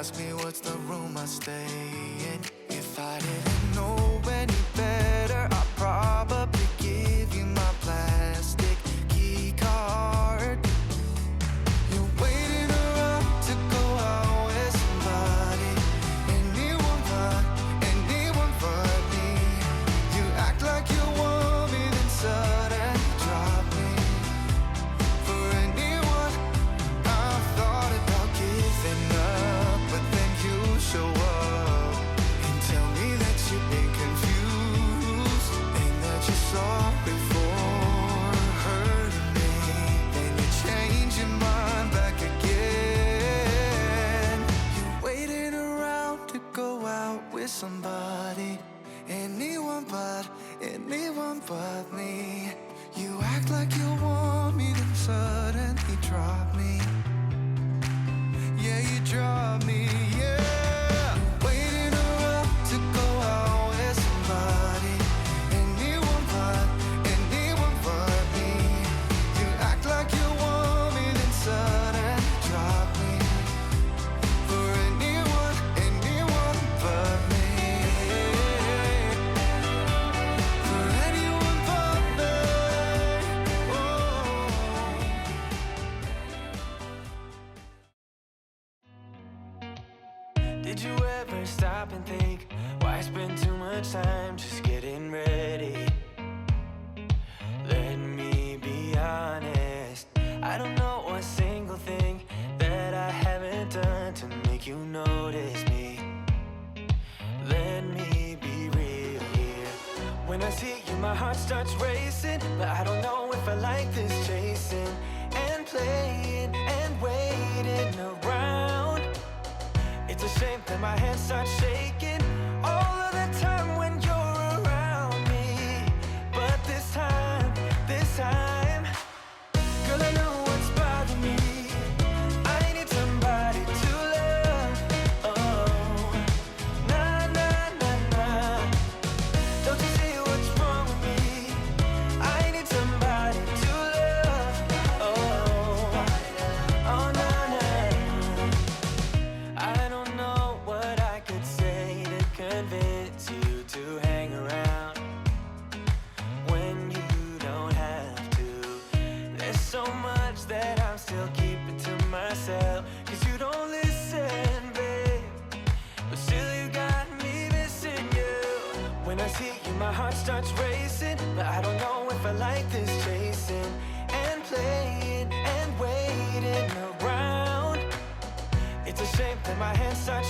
ask me what's the room I stay in. If I didn't know any better, I'd probably give you my plastic key card. You're waiting around to go out with somebody, anyone but me. You act like you want me, then suddenly drop me. For anyone, I've thought about giving up, but then you show up and tell me that you've been confused and that you're sorry for hurting me. Then you change your mind back again. You're waiting around to go out with somebody, anyone but me. You act like you want me, then suddenly drop me. Yeah, you drop me, yeah. Waiting around to go out with somebody, anyone but me. You act like you want me, then suddenly drop me. For anyone but me. For anyone but me. Oh. Did you ever stop and think, why spend too much time just getting ready? Let me be honest, I don't know a single thing that I haven't done to make you notice me. Let me be real here. When I see you, my heart starts racing, but I don't know if I like this chasing and playing and waiting around. It's a shame that my hands start shaking all of the time when you're around me. But this time, girl, I know what's bothering me. I need somebody to love. Oh, nah, nah, nah, nah. Don't you see what's wrong with me? I need somebody to love. Oh, oh, nah, nah. I don't know what I could say to convince you to hang around when you don't have to. There's so much that I'm still keeping to myself, 'cause you don't listen, babe. But still you got me missing you. When I see you, my heart starts racing, but I don't know if I like this chasing and playing and waiting around. It's a shame that my hands start